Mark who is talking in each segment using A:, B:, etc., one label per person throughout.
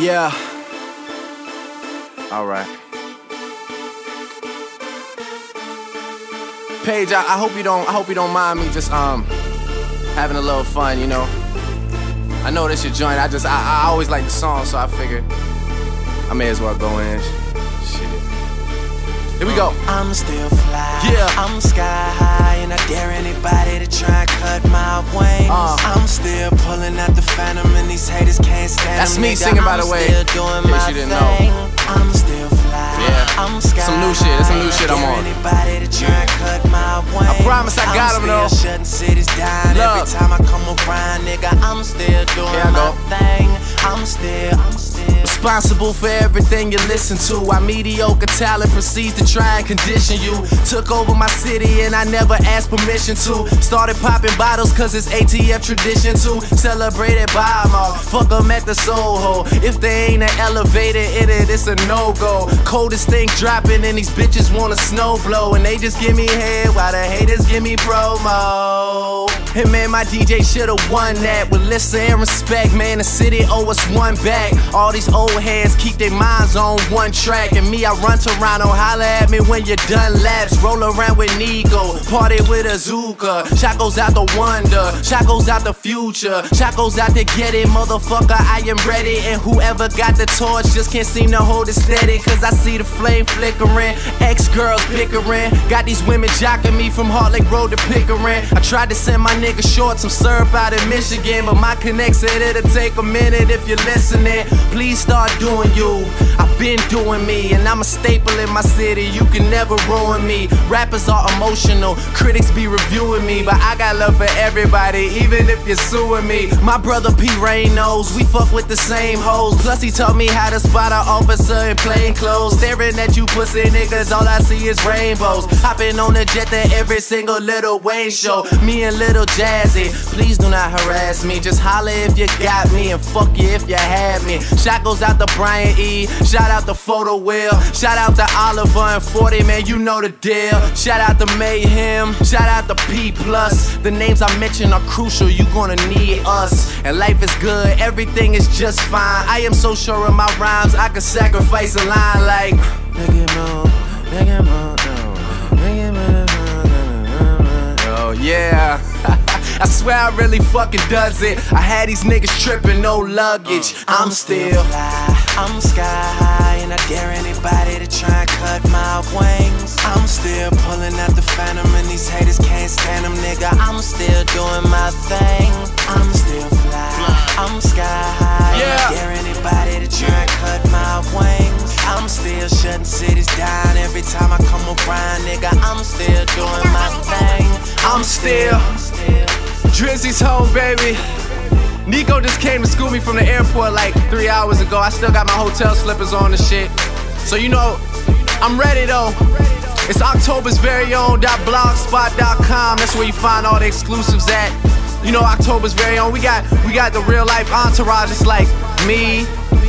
A: Yeah. All right. Paige, I hope you don't mind me just having a little fun, you know. I know this your joint. I always like the song, so I figured I may as well go in. Shit. Here we go.
B: I'm still fly.
A: Yeah.
B: I'm sky high, and I dare anybody to try and cut my wings. I'm still pulling out the phantom, and these haters can't stand
A: That's
B: them,
A: me
B: nigga.
A: singing, by the way.
B: I'm still doing my
A: you didn't
B: thing.
A: know.
B: I'm still fly.
A: Yeah.
B: I'm sky
A: Some new shit. There's some new shit I'm on.
B: Anybody to try and cut my wings.
A: I promise I got him though.
B: I'm still shutting cities down.
A: Love.
B: Every time I come around, nigga, I'm still doing my thing. I'm still
A: responsible for everything you listen to. Our mediocre talent proceeds to try and condition you. Took over my city and I never asked permission to. Started popping bottles cause it's ATF tradition to. Celebrated by them all. Fuck them at the Soho. If they ain't an elevator in it, it's a no-go. Coldest thing dropping and these bitches wanna snow blow. And they just give me head while the haters give me promo. Hey man, my DJ should've won that. With listen and respect, man, the city owe us one back. All these old heads keep their minds on one track. And me, I run Toronto, holla at me when you're done laps. Roll around with Nico, party with Azuka. Shot goes out the wonder, shot goes out the future. Shot goes out to get it, motherfucker, I am ready. And whoever got the torch just can't seem to hold it steady. Cause I see the flame flickering, ex-girls bickering. Got these women jocking me from Heart Lake Road to Pickering. I tried to send my nigga Short some syrup out in Michigan, but my connect said it'll take a minute if you're listening. Please start doing you, I've been doing me. And I'm a staple in my city, you can never ruin me. Rappers are emotional, critics be reviewing me, but I got love for everybody, even if you're suing me. My brother P. Rain knows, we fuck with the same hoes. Plus he taught me how to spot an officer in plain clothes. Staring at you pussy niggas, all I see is rainbows. Hopping on the jet to every single Lil Wayne show. Me and Lil Jazzy, please do not harass me. Just holler if you got me, and fuck you if you had me. Shot goes out to Brian E, shout out to Photo Will, shout out to Oliver and 40, man, you know the deal. Shout out to Mayhem, shout out to P+. The names I mention are crucial, you gonna need us. And life is good, everything is just fine. I am so sure of my rhymes, I could sacrifice a line like oh yeah. I swear I really fucking does it. I had these niggas tripping, no luggage. I'm still
B: fly, I'm sky high, and I dare anybody to try and cut my wings. I'm still pulling out the phantom, and these haters can't stand them, nigga. I'm still doing my thing. I'm still fly, I'm sky high, and I dare anybody to try and cut my wings. I'm still shutting cities down every time I come around, nigga. I'm still doing my thing.
A: I'm still Drizzy's home, baby. Nico just came to school me from the airport like 3 hours ago. I still got my hotel slippers on and shit. So you know, I'm ready though. It's October's very own .blogspot.com. That's where you find all the exclusives at. You know, October's very own. We got the real life entourage. It's like me,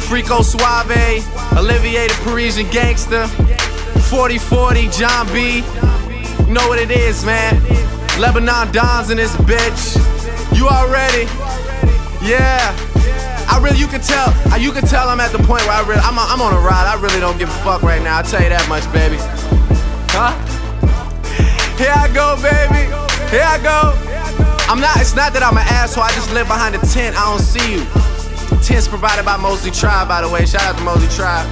A: Frico Suave, Olivier the Parisian Gangster, 4040, John B. You know what it is, man. Lebanon Dons in this bitch. You already, yeah. You can tell I'm at the point where I'm on a ride. I really don't give a fuck right now. I'll tell you that much, baby. Huh? Here I go, baby. Here I go. It's not that I'm an asshole. I just live behind a tent. I don't see you. Tent's provided by Mosley Tribe, by the way. Shout out to Mosley Tribe.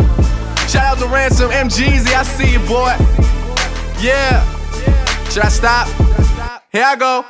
A: Shout out to Ransom MGZ. I see you, boy. Yeah. Should I stop? Here I go.